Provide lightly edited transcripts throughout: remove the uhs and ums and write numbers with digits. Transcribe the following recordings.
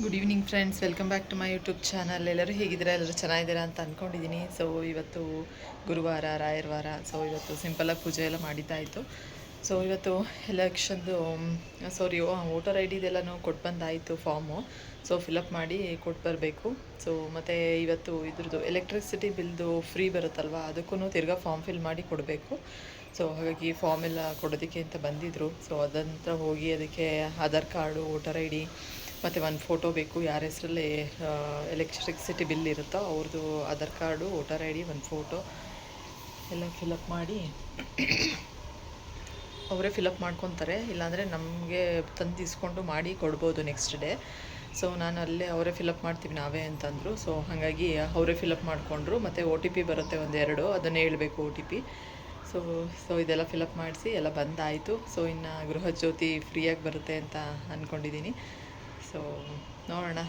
Good evening friends, welcome back to my YouTube channel. ಎಲ್ಲರೂ ಹೇಗಿದ್ದೀರಾ? ಎಲ್ಲರೂ ಚೆನ್ನಾಗಿದ್ದೀರಾ ಅಂತ ಅಂದ್ಕೊಂಡಿದ್ದೀನಿ. ಸೊ ಇವತ್ತು ಗುರುವಾರ, ರಾಯರ ವಾರ. ಸೊ ಇವತ್ತು ಸಿಂಪಲಾಗಿ ಪೂಜೆ ಎಲ್ಲ ಮಾಡಿದ್ದಾಯಿತು. ಸೊ ಇವತ್ತು ಎಲೆಕ್ಷನ್ದು ವೋಟರ್ ಐ ಡಿದೆಲ್ಲನೂ ಕೊಟ್ಟು ಬಂದಾಯಿತು ಫಾರ್ಮು. ಸೊ ಫಿಲಪ್ ಮಾಡಿ ಕೊಟ್ಟು ಬರಬೇಕು. ಸೊ ಮತ್ತು ಇವತ್ತು ಇದ್ರದ್ದು ಎಲೆಕ್ಟ್ರಿಸಿಟಿ ಬಿಲ್ದು ಫ್ರೀ ಬರುತ್ತಲ್ವ, ಅದಕ್ಕೂ ತಿರ್ಗಾ ಫಾರ್ಮ್ ಫಿಲ್ ಮಾಡಿ ಕೊಡಬೇಕು. ಸೊ ಹಾಗಾಗಿ ಫಾರ್ಮ್ ಎಲ್ಲ ಕೊಡೋದಕ್ಕೆ ಅಂತ ಬಂದಿದ್ದರು. ಸೊ ಅದಂತ ಹೋಗಿ ಅದಕ್ಕೆ Aadhaar card, voter I D ಮತ್ತು ಒಂದು ಫೋಟೋ ಬೇಕು. ಯಾರ ಹೆಸರಲ್ಲಿ ಎಲೆಕ್ಟ್ರಿಸಿಟಿ ಬಿಲ್ ಇರುತ್ತೋ ಅವ್ರದ್ದು Aadhaar card, voter I D, ಒಂದು ಫೋಟೋ ಎಲ್ಲ ಫಿಲಪ್ ಮಾಡಿ ಅವರೇ ಫಿಲಪ್ ಮಾಡ್ಕೊತಾರೆ. ಇಲ್ಲಾಂದರೆ ನಮಗೆ ತಂದು ಇಸ್ಕೊಂಡು ಮಾಡಿ ಕೊಡ್ಬೋದು ನೆಕ್ಸ್ಟ್ ಡೇ. ಸೊ ನಾನು ಅಲ್ಲೇ ಅವರೇ ಫಿಲಪ್ ಮಾಡ್ತೀವಿ ನಾವೇ ಅಂತಂದರು. ಸೊ ಹಾಗಾಗಿ ಅವರೇ ಫಿಲಪ್ ಮಾಡಿಕೊಂಡ್ರು. ಮತ್ತು ಒ ಟಿ ಪಿ ಬರುತ್ತೆ ಒಂದೆರಡು, ಅದನ್ನೇ ಹೇಳಬೇಕು ಒ ಟಿ ಪಿ. ಸೊ ಇದೆಲ್ಲ ಫಿಲಪ್ ಮಾಡಿಸಿ ಎಲ್ಲ ಬಂದಾಯಿತು. ಸೊ ಇನ್ನು ಗೃಹಜ್ಯೋತಿ ಫ್ರೀಯಾಗಿ ಬರುತ್ತೆ ಅಂತ ಅಂದ್ಕೊಂಡಿದ್ದೀನಿ. ಸೊ ನೋಡೋಣ.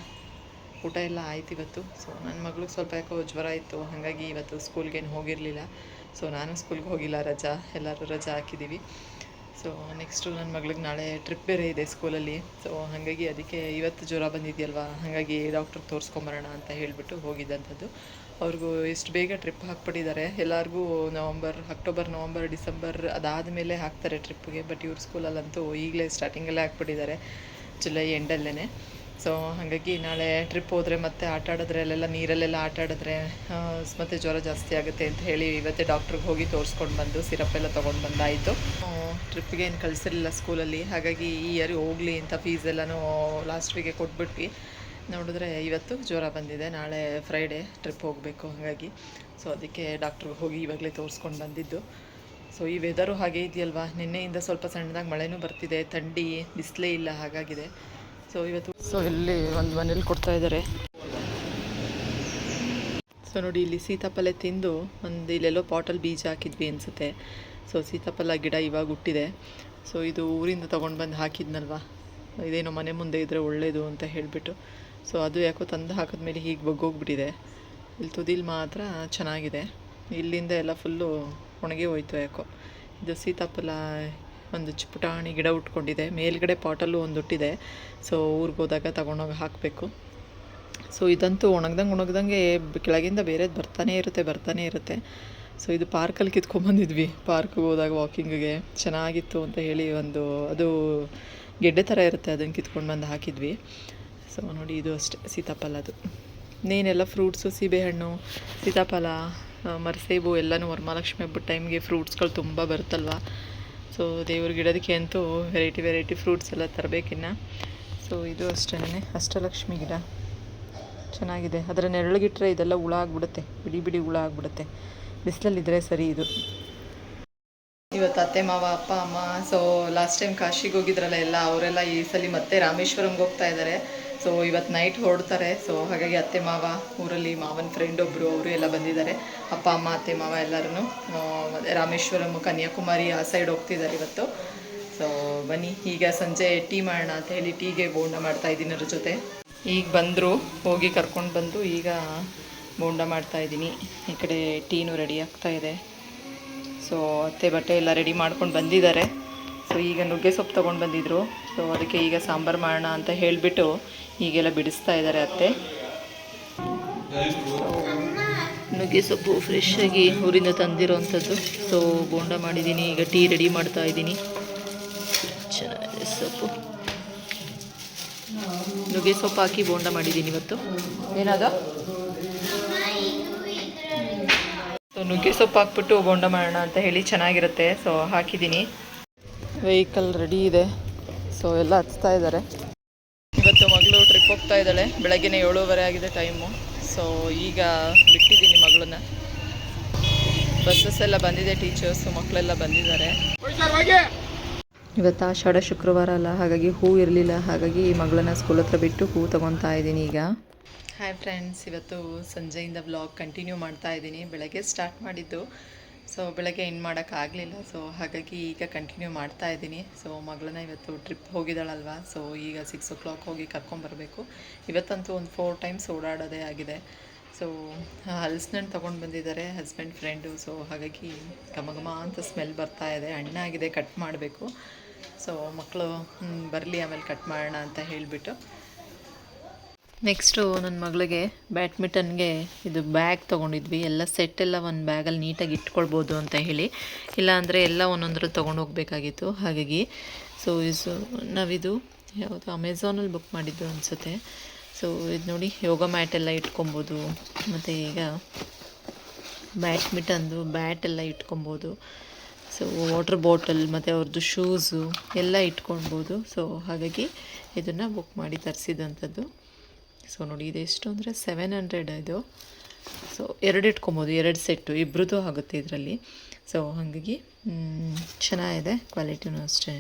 ಊಟ ಎಲ್ಲ ಆಯ್ತು ಇವತ್ತು. ಸೊ ನನ್ನ ಮಗಳಿಗೆ ಸ್ವಲ್ಪ ಯಾಕೋ ಜ್ವರ ಇತ್ತು, ಹಾಗಾಗಿ ಇವತ್ತು ಸ್ಕೂಲ್ಗೇನು ಹೋಗಿರಲಿಲ್ಲ. ಸೊ ನಾನು ಸ್ಕೂಲ್ಗೆ ಹೋಗಿಲ್ಲ, ರಜಾ, ಎಲ್ಲರೂ ರಜಾ ಹಾಕಿದ್ದೀವಿ. ಸೊ ನೆಕ್ಸ್ಟು ನನ್ನ ಮಗಳಿಗೆ ನಾಳೆ ಟ್ರಿಪ್ ಬೇರೆ ಇದೆ ಸ್ಕೂಲಲ್ಲಿ. ಸೊ ಹಾಗಾಗಿ ಅದಕ್ಕೆ ಇವತ್ತು ಜ್ವರ ಬಂದಿದೆಯಲ್ವ, ಹಾಗಾಗಿ ಡಾಕ್ಟ್ರಿಗೆ ತೋರಿಸ್ಕೊಂಬರೋಣ ಅಂತ ಹೇಳಿಬಿಟ್ಟು ಹೋಗಿದ್ದಂಥದ್ದು. ಅವ್ರಿಗೂ ಎಷ್ಟು ಬೇಗ ಟ್ರಿಪ್ ಹಾಕ್ಬಿಟ್ಟಿದ್ದಾರೆ. ಎಲ್ಲರಿಗೂ ಅಕ್ಟೋಬರ್, ನವಂಬರ್, ಡಿಸೆಂಬರ್ ಅದಾದ ಮೇಲೆ ಹಾಕ್ತಾರೆ ಟ್ರಿಪ್ಗೆ. ಬಟ್ ಇವ್ರ ಸ್ಕೂಲಲ್ಲಂತೂ ಈಗಲೇ ಸ್ಟಾರ್ಟಿಂಗಲ್ಲೇ ಹಾಕ್ಬಿಟ್ಟಿದ್ದಾರೆ, ಜುಲೈ ಎಂಡಲ್ಲೇ. ಸೊ ಹಾಗಾಗಿ ನಾಳೆ ಟ್ರಿಪ್ ಹೋದರೆ ಮತ್ತೆ ಆಟ ಆಡಿದ್ರೆ ಅಲ್ಲೆಲ್ಲ ನೀರಲ್ಲೆಲ್ಲ ಆಟ ಆಡಿದ್ರೆ ಮತ್ತು ಜ್ವರ ಜಾಸ್ತಿ ಆಗುತ್ತೆ ಅಂತ ಹೇಳಿ ಇವತ್ತೇ ಡಾಕ್ಟ್ರಿಗೆ ಹೋಗಿ ತೋರಿಸ್ಕೊಂಡು ಬಂದು ಸಿರಪ್ ಎಲ್ಲ ತೊಗೊಂಡು ಬಂದಾಯಿತು. ಟ್ರಿಪ್ಗೆ ಏನು ಕಳಿಸಿರಲಿಲ್ಲ ಸ್ಕೂಲಲ್ಲಿ, ಹಾಗಾಗಿ ಈ ಇಯರ್ ಹೋಗಲಿ ಅಂತ ಫೀಸ್ ಎಲ್ಲನೂ ಲಾಸ್ಟ್ ವೀಕೆ ಕೊಟ್ಬಿಟ್ವಿ. ನೋಡಿದ್ರೆ ಇವತ್ತು ಜ್ವರ ಬಂದಿದೆ. ನಾಳೆ ಫ್ರೈಡೇ ಟ್ರಿಪ್ ಹೋಗಬೇಕು, ಹಾಗಾಗಿ ಸೊ ಅದಕ್ಕೆ ಡಾಕ್ಟ್ರಿಗೆ ಹೋಗಿ ಇವಾಗಲೇ ತೋರಿಸ್ಕೊಂಡು ಬಂದಿದ್ದು. ಸೊ ಈ ವೆದರು ಹಾಗೆ ಇದೆಯಲ್ವಾ, ನಿನ್ನೆಯಿಂದ ಸ್ವಲ್ಪ ಸಣ್ಣದಾಗಿ ಮಳೆನೂ ಬರ್ತಿದೆ, ಥಂಡಿ, ಬಿಸಿಲೇ ಇಲ್ಲ, ಹಾಗಾಗಿದೆ. ಸೊ ಇವತ್ತು ಇಲ್ಲಿ ಒಂದು ಮನೇಲಿ ಕೊಡ್ತಾಯಿದ್ದಾರೆ. ಸೊ ನೋಡಿ, ಇಲ್ಲಿ ಸೀತಾಫಲ ತಿಂದು ಇಲ್ಲೆಲ್ಲೋ ಪಾಟಲ್ಲಿ ಬೀಜ ಹಾಕಿದ್ವಿ ಅನಿಸುತ್ತೆ. ಸೊ ಸೀತಾಫಲ ಗಿಡ ಇವಾಗ ಹುಟ್ಟಿದೆ. ಸೊ ಇದು ಊರಿಂದ ತೊಗೊಂಡು ಬಂದು ಹಾಕಿದ್ನಲ್ವ, ಇದೇನೋ ಮನೆ ಮುಂದೆ ಇದ್ದರೆ ಒಳ್ಳೆಯದು ಅಂತ ಹೇಳಿಬಿಟ್ಟು. ಸೊ ಅದು ಯಾಕೋ ತಂದು ಹಾಕಿದ್ಮೇಲೆ ಹೀಗೆ ಬಗ್ಗೋಗ್ಬಿಟ್ಟಿದೆ. ಇಲ್ಲಿ ತುದಿಲಿ ಮಾತ್ರ ಚೆನ್ನಾಗಿದೆ, ಇಲ್ಲಿಂದ ಎಲ್ಲ ಫುಲ್ಲು ಒಣಗಿ ಹೋಯ್ತು ಯಾಕೋ. ಇದು ಸೀತಾಫಲ ಒಂದು ಪುಟಾಣಿ ಗಿಡ ಉಟ್ಕೊಂಡಿದೆ, ಮೇಲ್ಗಡೆ ಪಾಟಲ್ಲೂ ಒಂದು ಹುಟ್ಟಿದೆ. ಸೊ ಊರಿಗೆ ಹೋದಾಗ ತಗೊಂಡೋಗಿ ಹಾಕಬೇಕು. ಸೊ ಇದಂತೂ ಒಣಗ್ದಂಗೆ ಕೆಳಗಿಂದ ಬೇರೆದು ಬರ್ತಾನೇ ಇರುತ್ತೆ. ಸೊ ಇದು ಪಾರ್ಕಲ್ಲಿ ಕಿತ್ಕೊಂಡ್ಬಂದಿದ್ವಿ, ಪಾರ್ಕ್ಗೆ ಹೋದಾಗ ವಾಕಿಂಗಿಗೆ ಚೆನ್ನಾಗಿತ್ತು ಅಂತ ಹೇಳಿ. ಅದು ಗೆಡ್ಡೆ ಥರ ಇರುತ್ತೆ, ಅದನ್ನು ಕಿತ್ಕೊಂಡು ಬಂದು ಹಾಕಿದ್ವಿ. ಸೊ ನೋಡಿ, ಇದು ಅಷ್ಟೇ ಸೀತಾಫಲದು. ಇನ್ನೇನೆಲ್ಲ ಫ್ರೂಟ್ಸು, ಸೀಬೆಹಣ್ಣು, ಸೀತಾಫಲ, ಮರಸೇಬು ಎಲ್ಲನೂ ವರಮಹಾಲಕ್ಷ್ಮಿ ಹಬ್ಬದ ಟೈಮ್ಗೆ ಫ್ರೂಟ್ಸ್ಗಳು ತುಂಬ ಬರುತ್ತಲ್ವ. ಸೊ ದೇವ್ರ ಗಿಡದಕ್ಕೆ ಅಂತೂ ವೆರೈಟಿ ಫ್ರೂಟ್ಸ್ ಎಲ್ಲ ತರಬೇಕಿನ್ನು. ಸೊ ಇದು ಅಷ್ಟೇ, ಅಷ್ಟಲಕ್ಷ್ಮಿ ಗಿಡ ಚೆನ್ನಾಗಿದೆ. ಅದರ ನೆರಳಿಗಿಟ್ರೆ ಇದೆಲ್ಲ ಹುಳ ಆಗಿಬಿಡುತ್ತೆ, ಬಿಡಿ ಹುಳ ಆಗಿಬಿಡುತ್ತೆ. ಬಿಸಿಲಲ್ಲಿದ್ದರೆ ಸರಿ. ಇದು ಇವತ್ತು ಅತ್ತೆ ಮಾವ, ಅಪ್ಪ ಅಮ್ಮ, ಸೊ ಲಾಸ್ಟ್ ಟೈಮ್ ಕಾಶಿಗೆ ಹೋಗಿದ್ರಲ್ಲ ಎಲ್ಲ, ಅವರೆಲ್ಲ ಈ ಸಲ ಮತ್ತೆ ರಾಮೇಶ್ವರಂಗೆ ಹೋಗ್ತಾ ಇದ್ದಾರೆ. ಸೊ ಇವತ್ತು ನೈಟ್ ಹೊರಡ್ತಾರೆ. ಸೊ ಹಾಗಾಗಿ ಅತ್ತೆ ಮಾವ, ಊರಲ್ಲಿ ಮಾವನ ಫ್ರೆಂಡ್ ಒಬ್ಬರು, ಅವರು ಎಲ್ಲ ಬಂದಿದ್ದಾರೆ. ಅಪ್ಪ ಅಮ್ಮ, ಅತ್ತೆ ಮಾವ ಎಲ್ಲರೂ ರಾಮೇಶ್ವರಂ, ಕನ್ಯಾಕುಮಾರಿ ಆ ಸೈಡ್ ಹೋಗ್ತಿದ್ದಾರೆ ಇವತ್ತು. ಸೊ ಬನ್ನಿ, ಈಗ ಸಂಜೆ ಟೀ ಮಾಡೋಣ ಅಂತ ಹೇಳಿ ಟೀಗೆ ಬೋಂಡ ಮಾಡ್ತಾಯಿದ್ದೀನಿ ಅವ್ರ ಜೊತೆ. ಈಗ ಬಂದರು, ಹೋಗಿ ಕರ್ಕೊಂಡು ಬಂದು ಈಗ ಬೋಂಡ ಮಾಡ್ತಾಯಿದ್ದೀನಿ. ಈ ಕಡೆ ಟೀನೂ ರೆಡಿ ಆಗ್ತಾಯಿದೆ. ಸೊ ಅತ್ತೆ ಬಟ್ಟೆ ಎಲ್ಲ ರೆಡಿ ಮಾಡ್ಕೊಂಡು ಬಂದಿದ್ದಾರೆ. ಸೊ ಈಗ ನುಗ್ಗೆ ಸೊಪ್ಪು ತೊಗೊಂಡು ಬಂದಿದ್ದರು. ಸೊ ಅದಕ್ಕೆ ಈಗ ಸಾಂಬಾರು ಮಾಡೋಣ ಅಂತ ಹೇಳಿಬಿಟ್ಟು ಈಗೆಲ್ಲ ಬಿಡಿಸ್ತಾ ಇದ್ದಾರೆ ಅತ್ತೆ. ನುಗ್ಗೆ ಸೊಪ್ಪು ಫ್ರೆಶ್ಶಾಗಿ ಊರಿಂದ ತಂದಿರೋವಂಥದ್ದು. ಸೊ ಬೋಂಡ ಮಾಡಿದ್ದೀನಿ, ಈಗ ಟೀ ರೆಡಿ ಮಾಡ್ತಾ ಇದ್ದೀನಿ. ಚೆನ್ನಾಗಿದೆ ಸೊಪ್ಪು, ನುಗ್ಗೆ ಸೊಪ್ಪು ಹಾಕಿ ಬೋಂಡ ಮಾಡಿದ್ದೀನಿ ಇವತ್ತು. ಏನಾದ ನುಗ್ಗೆ ಸೊಪ್ಪು ಹಾಕ್ಬಿಟ್ಟು ಬೋಂಡ ಮಾಡೋಣ ಅಂತ ಹೇಳಿ ಚೆನ್ನಾಗಿರುತ್ತೆ. ಸೊ ಹಾಕಿದ್ದೀನಿ. ವೆಹಿಕಲ್ ರೆಡಿ ಇದೆ. ಸೊ ಎಲ್ಲ ಹಚ್ತಾ ಇದ್ದಾರೆ. ಇವತ್ತು ಮಗಳು ಟ್ರಿಪ್ ಹೋಗ್ತಾ ಇದ್ದಾಳೆ. ಬೆಳಗ್ಗೆನೇ 7:30 ಆಗಿದೆ ಟೈಮು. ಸೊ ಈಗ ಬಿಟ್ಟಿದ್ದೀನಿ ಮಗಳನ್ನ. ಬಸ್ಸಸ್ ಎಲ್ಲ ಬಂದಿದೆ, ಟೀಚರ್ಸು ಮಕ್ಕಳೆಲ್ಲ ಬಂದಿದ್ದಾರೆ. ಇವತ್ತು ಆಷಾಢ ಶುಕ್ರವಾರ ಅಲ್ಲ, ಹಾಗಾಗಿ ಹೂ ಇರಲಿಲ್ಲ. ಹಾಗಾಗಿ ಮಗಳನ್ನ ಸ್ಕೂಲ್ ಹತ್ರ ಬಿಟ್ಟು ಹೂ ತೊಗೊತಾ ಇದ್ದೀನಿ ಈಗ. ಹಾಯ್ ಫ್ರೆಂಡ್ಸ್, ಇವತ್ತು ಸಂಜೆಯಿಂದ ವ್ಲಾಗ್ ಕಂಟಿನ್ಯೂ ಮಾಡ್ತಾ ಇದ್ದೀನಿ. ಬೆಳಗ್ಗೆ ಸ್ಟಾರ್ಟ್ ಮಾಡಿದ್ದು, ಸೊ ಬೆಳಗ್ಗೆ ಎಂಡ್ ಮಾಡೋಕ್ಕಾಗಲಿಲ್ಲ. ಸೊ ಹಾಗಾಗಿ ಈಗ ಕಂಟಿನ್ಯೂ ಮಾಡ್ತಾ ಇದ್ದೀನಿ. ಸೊ ಮಗಳನ್ನ ಇವತ್ತು ಟ್ರಿಪ್ ಹೋಗಿದ್ದಾಳಲ್ವ, ಸೊ ಈಗ 6 o'clock ಹೋಗಿ ಕರ್ಕೊಂಬರಬೇಕು. ಇವತ್ತಂತೂ ಒಂದು 4 times ಓಡಾಡೋದೇ ಆಗಿದೆ. ಸೊ ಹಲಸಿನಣ್ಣು ತೊಗೊಂಡು ಬಂದಿದ್ದಾರೆ ಹಸ್ಬೆಂಡ್ ಫ್ರೆಂಡು. ಸೊ ಹಾಗಾಗಿ ಘಮ ಅಂತ ಸ್ಮೆಲ್ ಬರ್ತಾ ಇದೆ. ಹಣ್ಣಾಗಿದೆ, ಕಟ್ ಮಾಡಬೇಕು. ಸೊ ಮಕ್ಕಳು ಬರಲಿ, ಆಮೇಲೆ ಕಟ್ ಮಾಡೋಣ ಅಂತ ಹೇಳಿಬಿಟ್ಟು ನೆಕ್ಸ್ಟು ನನ್ನ ಮಗಳಿಗೆ ಬ್ಯಾಡ್ಮಿಟನ್ಗೆ ಇದು ಬ್ಯಾಗ್ ತೊಗೊಂಡಿದ್ವಿ. ಎಲ್ಲ ಸೆಟ್ ಎಲ್ಲ ಒಂದು ಬ್ಯಾಗಲ್ಲಿ ನೀಟಾಗಿ ಇಟ್ಕೊಳ್ಬೋದು ಅಂತ ಹೇಳಿ, ಇಲ್ಲಾಂದರೆ ಎಲ್ಲ ಒಂದೊಂದ್ರಲ್ಲಿ ತೊಗೊಂಡು ಹೋಗಬೇಕಾಗಿತ್ತು. ಹಾಗಾಗಿ ನಾವಿದು ಯಾವುದು ಅಮೆಝಾನಲ್ಲಿ ಬುಕ್ ಮಾಡಿದ್ದು ಅನಿಸುತ್ತೆ. ಸೊ ಇದು ನೋಡಿ, ಯೋಗ ಮ್ಯಾಟ್ ಎಲ್ಲ ಇಟ್ಕೊಬೋದು, ಮತ್ತು ಈಗ ಬ್ಯಾಡ್ಮಿಟನ್ದು ಬ್ಯಾಟ್ ಎಲ್ಲ ಇಟ್ಕೊಬೋದು. ಸೊ ವಾಟರ್ ಬಾಟಲ್ ಮತ್ತು ಅವ್ರದ್ದು ಶೂಸು ಎಲ್ಲ ಇಟ್ಕೊಳ್ಬೋದು. ಸೊ ಹಾಗಾಗಿ ಇದನ್ನು ಬುಕ್ ಮಾಡಿ ತರಿಸಿದಂಥದ್ದು. ಸೊ ನೋಡಿ, ಇದೆಷ್ಟು ಅಂದರೆ 700 ಇದು. ಸೊ 2 ಇಟ್ಕೊಬೋದು, 2 ಸೆಟ್ಟು, ಇಬ್ಬರದ್ದು ಆಗುತ್ತೆ ಇದರಲ್ಲಿ. ಸೊ ಹಾಗಾಗಿ ಚೆನ್ನಾಗಿದೆ, ಕ್ವಾಲಿಟಿನೂ ಅಷ್ಟೇ.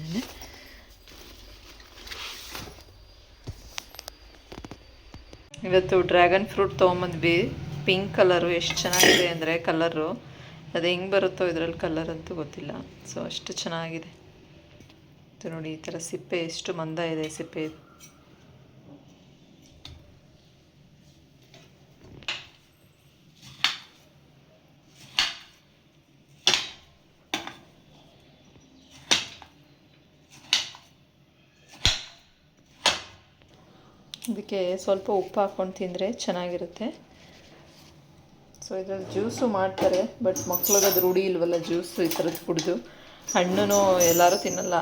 ಇವತ್ತು ಡ್ರ್ಯಾಗನ್ ಫ್ರೂಟ್ ತೊಗೊಂಬಂದ್ವಿ, ಪಿಂಕ್ ಕಲರು. ಎಷ್ಟು ಚೆನ್ನಾಗಿದೆ ಅಂದರೆ ಕಲರು, ಅದು ಹೆಂಗೆ ಬರುತ್ತೋ ಇದರಲ್ಲಿ ಕಲರ್ ಅಂತೂ ಗೊತ್ತಿಲ್ಲ. ಸೊ ಅಷ್ಟು ಚೆನ್ನಾಗಿದೆ ಇದು ನೋಡಿ. ಈ ಥರ ಸಿಪ್ಪೆ ಎಷ್ಟು ಮಂದ ಇದೆ ಸಿಪ್ಪೆ. ಇದಕ್ಕೆ ಸ್ವಲ್ಪ ಉಪ್ಪು ಹಾಕ್ಕೊಂಡು ತಿಂದರೆ ಚೆನ್ನಾಗಿರುತ್ತೆ. ಸೊ ಇದರಲ್ಲಿ ಜ್ಯೂಸು ಮಾಡ್ತಾರೆ, ಬಟ್ ಮಕ್ಳಿಗೆ ಅದು ರೂಢಿ ಇಲ್ವಲ್ಲ ಜ್ಯೂಸು ಈ ಥರದ್ದು ಕುಡಿದು. ಹಣ್ಣು ಎಲ್ಲರೂ ತಿನ್ನಲ್ಲ,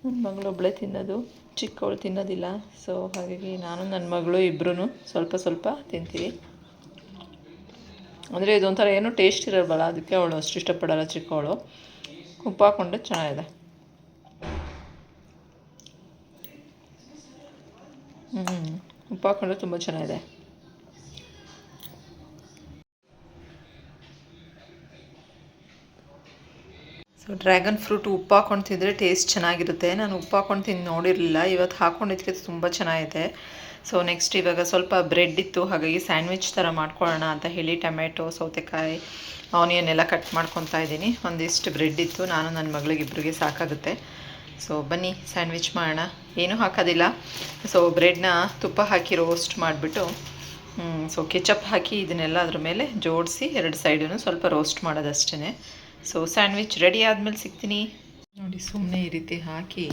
ನನ್ನ ಮಗಳು ಒಬ್ಬಳೇ ತಿನ್ನೋದು, ಚಿಕ್ಕವಳು ತಿನ್ನೋದಿಲ್ಲ. ಸೊ ಹಾಗಾಗಿ ನಾನು ನನ್ನ ಮಗಳು ಇಬ್ಬರೂ ಸ್ವಲ್ಪ ತಿಂತೀವಿ. ಅಂದರೆ ಇದೊಂಥರ ಏನೂ ಟೇಸ್ಟ್ ಇರೋಲ್ವಲ್ಲ, ಅದಕ್ಕೆ ಅವಳು ಅಷ್ಟು ಇಷ್ಟಪಡಲ್ಲ ಚಿಕ್ಕವಳು. ಉಪ್ಪು ಹಾಕ್ಕೊಂಡ್ರೆ ಚೆನ್ನಾಗಿದೆ. ಉಪ್ಪು ಹಾಕ್ಕೊಂಡ್ರೆ ತುಂಬ ಚೆನ್ನಾಗಿದೆ. ಸೊ ಡ್ರ್ಯಾಗನ್ ಫ್ರೂಟ್ ಉಪ್ಪು ಹಾಕ್ಕೊಂಡು ತಿಂದರೆ ಟೇಸ್ಟ್ ಚೆನ್ನಾಗಿರುತ್ತೆ. ನಾನು ಉಪ್ಪು ಹಾಕ್ಕೊಂಡು ತಿಂದು ನೋಡಿರಲಿಲ್ಲ, ಇವತ್ತು ಹಾಕ್ಕೊಂಡಿದ್ದಕ್ಕೆ ತುಂಬ ಚೆನ್ನಾಗಿದೆ. ಸೊ ನೆಕ್ಸ್ಟ್ ಇವಾಗ ಸ್ವಲ್ಪ ಬ್ರೆಡ್ ಇತ್ತು, ಹಾಗಾಗಿ ಸ್ಯಾಂಡ್ವಿಚ್ ಥರ ಮಾಡ್ಕೊಳ್ಳೋಣ ಅಂತ ಹೇಳಿ ಟೊಮೆಟೊ, ಸೌತೆಕಾಯಿ, ಆನಿಯನ್ ಎಲ್ಲ ಕಟ್ ಮಾಡ್ಕೊತಾ ಇದ್ದೀನಿ. ಒಂದಿಷ್ಟು ಬ್ರೆಡ್ ಇತ್ತು, ನಾನು ನನ್ನ ಮಗಳಿಗೆ ಇಬ್ಬರಿಗೆ ಸಾಕಾಗುತ್ತೆ. ಸೊ ಬನ್ನಿ ಸ್ಯಾಂಡ್ವಿಚ್ ಮಾಡೋಣ. ಏನೂ ಹಾಕೋದಿಲ್ಲ. ಸೊ ಬ್ರೆಡ್ನ ತುಪ್ಪ ಹಾಕಿ ರೋಸ್ಟ್ ಮಾಡಿಬಿಟ್ಟು, ಸೊ ಕೆಚಪ್ ಹಾಕಿ ಇದನ್ನೆಲ್ಲ ಅದ್ರ ಮೇಲೆ ಜೋಡಿಸಿ 2 ಸೈಡೂ ಸ್ವಲ್ಪ ರೋಸ್ಟ್ ಮಾಡೋದಷ್ಟೇ. ಸೊ ಸ್ಯಾಂಡ್ವಿಚ್ ರೆಡಿ ಆದಮೇಲೆ ಸಿಗ್ತೀನಿ ನೋಡಿ. ಸುಮ್ಮನೆ ಈ ರೀತಿ ಹಾಕಿ,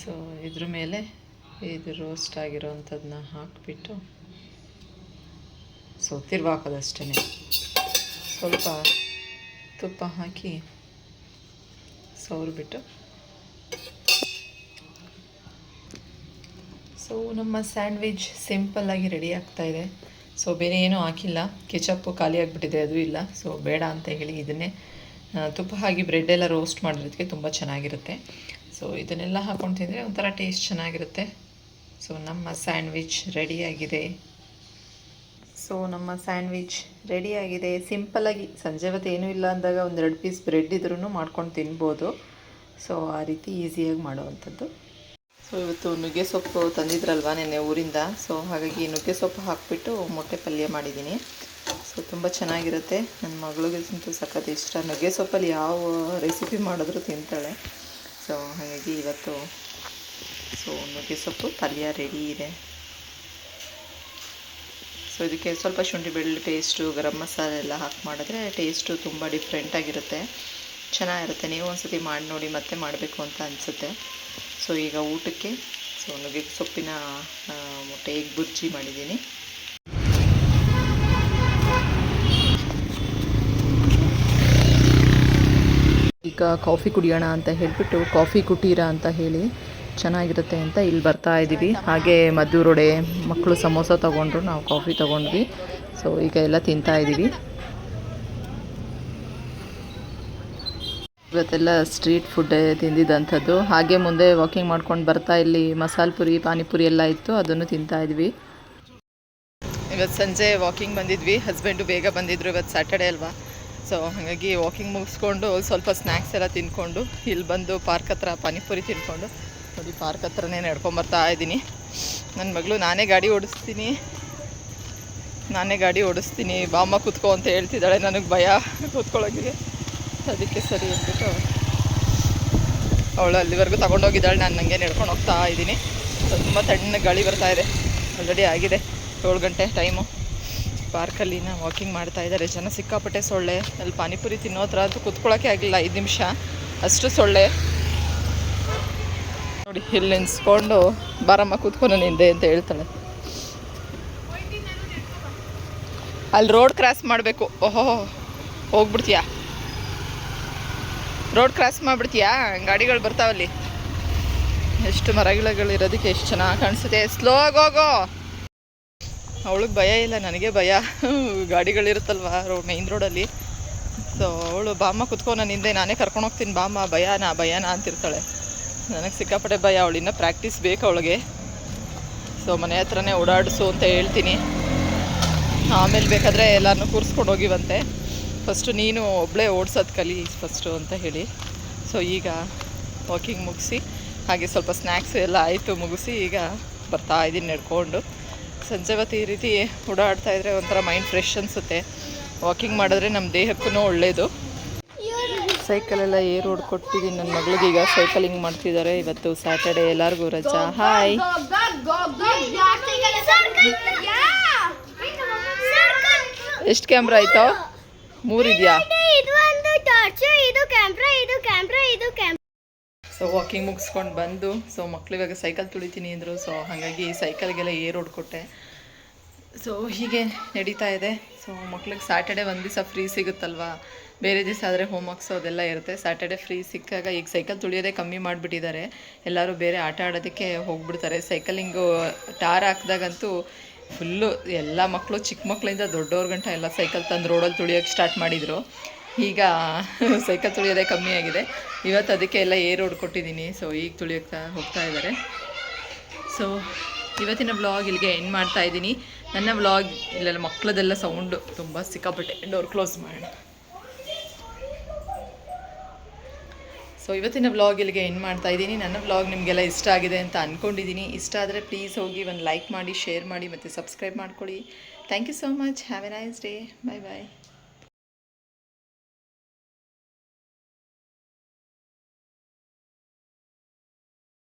ಸೊ ಇದ್ರ ಮೇಲೆ ಇದು ರೋಸ್ಟ್ ಆಗಿರೋವಂಥದ್ದನ್ನ ಹಾಕಿಬಿಟ್ಟು, ಸೊ ತಿರ್ವಾಕೋದಷ್ಟೇ. ಸ್ವಲ್ಪ ತುಪ್ಪ ಹಾಕಿ ಸವರ್ಬಿಟ್ಟು, ಸೊ ನಮ್ಮ ಸ್ಯಾಂಡ್ವಿಚ್ ಸಿಂಪಲ್ಲಾಗಿ ರೆಡಿ ಆಗ್ತಾಯಿದೆ. ಸೊ ಬೇರೆ ಏನೂ ಹಾಕಿಲ್ಲ, ಕೆಚಪ್ಪು ಖಾಲಿ ಆಗಿಬಿಟ್ಟಿದೆ, ಅದು ಇಲ್ಲ. ಸೊ ಬೇಡ ಅಂತ ಹೇಳಿ ಇದನ್ನೇ ತುಪ್ಪ ಹಾಕಿ ಬ್ರೆಡ್ಡೆಲ್ಲ ರೋಸ್ಟ್ ಮಾಡಿರೋದಕ್ಕೆ ತುಂಬ ಚೆನ್ನಾಗಿರುತ್ತೆ. ಸೊ ಇದನ್ನೆಲ್ಲ ಹಾಕ್ಕೊಂಡು ತಿಂದರೆ ಒಂಥರ ಟೇಸ್ಟ್ ಚೆನ್ನಾಗಿರುತ್ತೆ. ಸೊ ನಮ್ಮ ಸ್ಯಾಂಡ್ವಿಚ್ ರೆಡಿಯಾಗಿದೆ. ಸಿಂಪಲ್ಲಾಗಿ ಸಂಜೆ ಹೊತ್ತು ಏನೂ ಇಲ್ಲ ಅಂದಾಗ 1-2 ಪೀಸ್ ಬ್ರೆಡ್ ಇದ್ರೂ ಮಾಡ್ಕೊಂಡು ತಿನ್ಬೋದು. ಸೊ ಆ ರೀತಿ ಈಸಿಯಾಗಿ ಮಾಡೋವಂಥದ್ದು. ಸೊ ಇವತ್ತು ನುಗ್ಗೆ ಸೊಪ್ಪು ತಂದಿದ್ರಲ್ವ ನೆನ್ನೆ ಊರಿಂದ. ಸೊ ಹಾಗಾಗಿ ನುಗ್ಗೆ ಸೊಪ್ಪು ಹಾಕಿಬಿಟ್ಟು ಮೊಟ್ಟೆ ಪಲ್ಯ ಮಾಡಿದ್ದೀನಿ. ಸೊ ತುಂಬ ಚೆನ್ನಾಗಿರುತ್ತೆ. ನನ್ನ ಮಗಳಿಗಂತೂ ಸಖತ್ ಇಷ್ಟ. ನುಗ್ಗೆ ಸೊಪ್ಪಲ್ಲಿ ಯಾವ ರೆಸಿಪಿ ಮಾಡಿದ್ರೂ ತಿಂತಾಳೆ. ಸೊ ಹಾಗಾಗಿ ಇವತ್ತು ನುಗ್ಗೆ ಸೊಪ್ಪು ಪಲ್ಯ ರೆಡಿ ಇದೆ. ಸೊ ಇದಕ್ಕೆ ಸ್ವಲ್ಪ ಶುಂಠಿ ಬೆಳ್ಳುಳ್ಳಿ ಪೇಸ್ಟು, ಗರಂ ಮಸಾಲೆ ಎಲ್ಲ ಹಾಕಿ ಮಾಡಿದ್ರೆ ಟೇಸ್ಟು ತುಂಬ ಡಿಫ್ರೆಂಟಾಗಿರುತ್ತೆ, ಚೆನ್ನಾಗಿರುತ್ತೆ. ನೀವು ಒಂದ್ಸತಿ ಮಾಡಿ ನೋಡಿ, ಮತ್ತೆ ಮಾಡಬೇಕು ಅಂತ ಅನಿಸುತ್ತೆ. ಸೊ ಈಗ ಊಟಕ್ಕೆ ನುಗ್ಗೆ ಸೊಪ್ಪಿನ ಮೊಟ್ಟೆ ಎಗ್ ಬುರ್ಜಿ ಮಾಡಿದ್ದೀನಿ. ಈಗ ಕಾಫಿ ಕುಡಿಯೋಣ ಅಂತ ಹೇಳಿಬಿಟ್ಟು ಕಾಫಿ ಕುಟೀರ ಅಂತ ಹೇಳಿ ಚೆನ್ನಾಗಿರುತ್ತೆ ಅಂತ ಇಲ್ಲಿ ಬರ್ತಾ ಇದ್ದೀವಿ. ಹಾಗೆ ಮದ್ದೂರೊಡೆ ಮಕ್ಕಳು ಸಮೋಸ ತೊಗೊಂಡ್ರು, ನಾವು ಕಾಫಿ ತೊಗೊಂಡ್ವಿ. ಸೊ ಈಗ ಎಲ್ಲ ತಿಂತಾ ಇದ್ದೀವಿ. ಇವತ್ತೆಲ್ಲ ಸ್ಟ್ರೀಟ್ ಫುಡ್ ತಿಂದಿದ್ದಂಥದ್ದು. ಹಾಗೆ ಮುಂದೆ ವಾಕಿಂಗ್ ಮಾಡ್ಕೊಂಡು ಬರ್ತಾ ಇಲ್ಲಿ ಮಸಾಲೆ ಪುರಿ, ಪಾನಿಪುರಿ ಎಲ್ಲ ಇತ್ತು, ಅದನ್ನು ತಿಂತಾ ಇದ್ವಿ. ಇವತ್ತು ಸಂಜೆ ವಾಕಿಂಗ್ ಬಂದಿದ್ವಿ, ಹಸ್ಬೆಂಡು ಬೇಗ ಬಂದಿದ್ದರು, ಇವತ್ತು ಸ್ಯಾಟರ್ಡೇ ಅಲ್ವಾ. ಸೊ ಹಾಗಾಗಿ ವಾಕಿಂಗ್ ಮುಗಿಸ್ಕೊಂಡು ಸ್ವಲ್ಪ ಸ್ನ್ಯಾಕ್ಸ್ ಎಲ್ಲ ತಿಂದ್ಕೊಂಡು ಇಲ್ಲಿ ಬಂದು ಪಾರ್ಕ್ ಹತ್ರ ಪಾನಿಪುರಿ ತಿನ್ಕೊಂಡು ನೋಡಿ, ಪಾರ್ಕ್ ಹತ್ರನೇ ನಡ್ಕೊಂಬರ್ತಾ ಇದ್ದೀನಿ. ನನ್ನ ಮಗಳು ನಾನೇ ಗಾಡಿ ಓಡಿಸ್ತೀನಿ ಬಾಮ್ಮ ಕೂತ್ಕೋ ಅಂತ ಹೇಳ್ತಿದ್ದಾಳೆ. ನನಗೆ ಭಯ ಕೂತ್ಕೊಳ್ಳೋಕ್ಕೆ, ಅದಕ್ಕೆ ಸರಿ ಅಂದ್ಬಿಟ್ಟು ಅವಳು ಅಲ್ಲಿವರೆಗೂ ತಗೊಂಡೋಗಿದ್ದಾಳೆ. ನಾನು ನನಗೆ ನಡ್ಕೊಂಡು ಹೋಗ್ತಾ ಇದ್ದೀನಿ. ತುಂಬ ತಣ್ಣಗೆ ಗಾಳಿ ಬರ್ತಾ ಇದೆ. ಆಲ್ರೆಡಿ ಆಗಿದೆ 7 ಗಂಟೆ ಟೈಮು. ಪಾರ್ಕಲ್ಲಿ ವಾಕಿಂಗ್ ಮಾಡ್ತಾ ಇದ್ದಾರೆ ಜನ, ಸಿಕ್ಕಾಪಟ್ಟೆ ಸೊಳ್ಳೆ. ಅಲ್ಲಿ ಪಾನಿಪುರಿ ತಿನ್ನೋ ಹತ್ರ ಅಂತೂ ಕೂತ್ಕೊಳ್ಳೋಕ್ಕೆ ಆಗಿಲ್ಲ 5 ನಿಮಿಷ, ಅಷ್ಟು ಸೊಳ್ಳೆ ನೋಡಿ. ಇಲ್ಲಿ ನಿನ್ಸ್ಕೊಂಡು ಬಾರಮ್ಮ ಕೂತ್ಕೊಂಡು ನಿಂದೆ ಅಂತ ಹೇಳ್ತಾಳೆ. ಅಲ್ಲಿ ರೋಡ್ ಕ್ರಾಸ್ ಮಾಡಬೇಕು. ಓಹೋ, ಹೋಗ್ಬಿಡ್ತೀಯಾ? Road cross ಮಾಡಿಬಿಡ್ತೀಯಾ? ಗಾಡಿಗಳು ಬರ್ತಾವಲ್ಲಿ. ಎಷ್ಟು ಮರಗಿಳಗಳಿರೋದಕ್ಕೆ ಎಷ್ಟು ಚೆನ್ನಾಗಿ ಕಾಣಿಸುತ್ತೆ. ಸ್ಲೋ ಆಗಿ ಹೋಗೋ. ಅವಳಿಗೆ ಭಯ ಇಲ್ಲ, ನನಗೆ ಭಯ. ಗಾಡಿಗಳಿರುತ್ತಲ್ವ ಮೇಯ್ನ್ ರೋಡಲ್ಲಿ. ಸೊ ಅವಳು ಬಾಮ್ಮ ಕುತ್ಕೊ ನನ್ನ ಹಿಂದೆ, ನಾನೇ ಕರ್ಕೊಂಡು ಹೋಗ್ತೀನಿ ಬಾಮ್ಮ, ಭಯನಾ ಅಂತಿರ್ತಾಳೆ. ನನಗೆ ಸಿಕ್ಕಾಪಟ್ಟೆ ಭಯ. ಅವಳು ಇನ್ನೂ ಪ್ರಾಕ್ಟೀಸ್ ಬೇಕು ಅವಳಿಗೆ. ಸೊ ಮನೆ ಹತ್ರನೇ ಓಡಾಡಿಸು ಅಂತ ಹೇಳ್ತೀನಿ. ಆಮೇಲೆ ಬೇಕಾದರೆ ಎಲ್ಲರನ್ನೂ ಕೂರಿಸ್ಕೊಂಡು ಹೋಗಿವಂತೆ. ಫಸ್ಟು ನೀನು ಒಬ್ಬಳೇ ಓಡಿಸೋದು ಕಲಿ ಫಸ್ಟು ಅಂತ ಹೇಳಿ. ಸೊ ಈಗ ವಾಕಿಂಗ್ ಮುಗಿಸಿ, ಹಾಗೆ ಸ್ವಲ್ಪ ಸ್ನ್ಯಾಕ್ಸು ಎಲ್ಲ ಆಯಿತು ಮುಗಿಸಿ, ಈಗ ಬರ್ತಾ ಇದ್ದೀನಿ ನಡ್ಕೊಂಡು. ಸಂಜೆ ಹೊತ್ತು ಈ ರೀತಿ ಓಡಾಡ್ತಾಯಿದ್ರೆ ಒಂಥರ ಮೈಂಡ್ ಫ್ರೆಶ್ ಅನಿಸುತ್ತೆ. ವಾಕಿಂಗ್ ಮಾಡಿದ್ರೆ ನಮ್ಮ ದೇಹಕ್ಕೂ ಒಳ್ಳೆಯದು. ಸೈಕಲೆಲ್ಲ ಏರ್ ಹೊಡ್ಕೊಟ್ಟಿದ್ದೀನಿ ನನ್ನ ಮಗಳಿಗೆ. ಈಗ ಸೈಕಲಿಂಗ್ ಮಾಡ್ತಿದ್ದಾರೆ. ಇವತ್ತು ಸ್ಯಾಟರ್ಡೆ, ಎಲ್ಲರಿಗೂ ರಜಾ. ಹಾಯ್. ಎಷ್ಟು ಕ್ಯಾಮ್ರಾ ಆಯಿತು? 3 ಇದೆಯಾ? ಸೊ ವಾಕಿಂಗ್ ಮುಗಿಸ್ಕೊಂಡು ಬಂದು, ಸೊ ಮಕ್ಳು ಇವಾಗ ಸೈಕಲ್ ತುಳಿತೀನಿ ಅಂದರು. ಸೊ ಹಾಗಾಗಿ ಸೈಕಲ್ಗೆಲ್ಲ ಏರ್ ಹೊಡ್ಕೊಟ್ಟೆ. ಸೊ ಹೀಗೆ ನಡೀತಾ ಇದೆ. ಸೊ ಮಕ್ಳಿಗೆ ಸ್ಯಾಟರ್ಡೆ ಒಂದು ದಿವಸ ಫ್ರೀ ಸಿಗುತ್ತಲ್ವ. ಬೇರೆ ದಿವಸ ಆದರೆ ಹೋಮ್ವರ್ಕ್ಸು ಅದೆಲ್ಲ ಇರುತ್ತೆ. ಸ್ಯಾಟರ್ಡೆ ಫ್ರೀ ಸಿಕ್ಕಾಗ ಈಗ ಸೈಕಲ್ ತುಳಿಯೋದೇ ಕಮ್ಮಿ ಮಾಡಿಬಿಟ್ಟಿದ್ದಾರೆ. ಎಲ್ಲರೂ ಬೇರೆ ಆಟ ಆಡೋದಕ್ಕೆ ಹೋಗ್ಬಿಡ್ತಾರೆ. ಸೈಕಲಿಂಗು ಟಾರ್ ಹಾಕಿದಾಗಂತೂ ಫುಲ್ಲು ಎಲ್ಲ ಮಕ್ಕಳು, ಚಿಕ್ಕ ಮಕ್ಕಳಿಂದ ದೊಡ್ಡವ್ರ ಗಂಟ ಎಲ್ಲ ಸೈಕಲ್ ತಂದು ರೋಡಲ್ಲಿ ತುಳಿಯೋಕ್ಕೆ ಸ್ಟಾರ್ಟ್ ಮಾಡಿದರು. ಈಗ ಸೈಕಲ್ ತುಳಿಯೋದೇ ಕಮ್ಮಿ ಆಗಿದೆ. ಇವತ್ತು ಅದಕ್ಕೆ ಎಲ್ಲ ಏರ್ ಹೊಡ್ಕೊಟ್ಟಿದ್ದೀನಿ. ಸೊ ಈಗ ತುಳಿಯೋಕ್ಕೆ ಹೋಗ್ತಾ ಇದ್ದಾರೆ. ಸೊ ಇವತ್ತಿನ ವ್ಲಾಗ್ ಇಲ್ಲಿಗೆ ಎಂಡ್ ಮಾಡ್ತಾ ಇದ್ದೀನಿ. ನನ್ನ ವ್ಲಾಗ್ ಇಲ್ಲೆಲ್ಲ ಮಕ್ಕಳದೆಲ್ಲ ಸೌಂಡು ತುಂಬ ಸಿಕ್ಕಾಪಟ್ಟೆ. ಡೋರ್ ಕ್ಲೋಸ್ ಮಾಡೋಣ. ಸೊ ಇವತ್ತಿನ ವ್ಲಾಗ್ ಇಲ್ಲಿಗೆ ಎಂಡ್ ಮಾಡ್ತಾ ಇದ್ದೀನಿ. ನನ್ನ ವ್ಲಾಗ್ ನಿಮಗೆಲ್ಲ ಇಷ್ಟ ಆಗಿದೆ ಅಂತ ಅಂದ್ಕೊಂಡಿದ್ದೀನಿ. ಇಷ್ಟ ಆದರೆ ಪ್ಲೀಸ್ ಹೋಗಿ ಒಂದು ಲೈಕ್ ಮಾಡಿ, ಶೇರ್ ಮಾಡಿ ಮತ್ತು ಸಬ್ಸ್ಕ್ರೈಬ್ ಮಾಡ್ಕೊಳ್ಳಿ. Thank you so much. Have a nice day. Bye bye.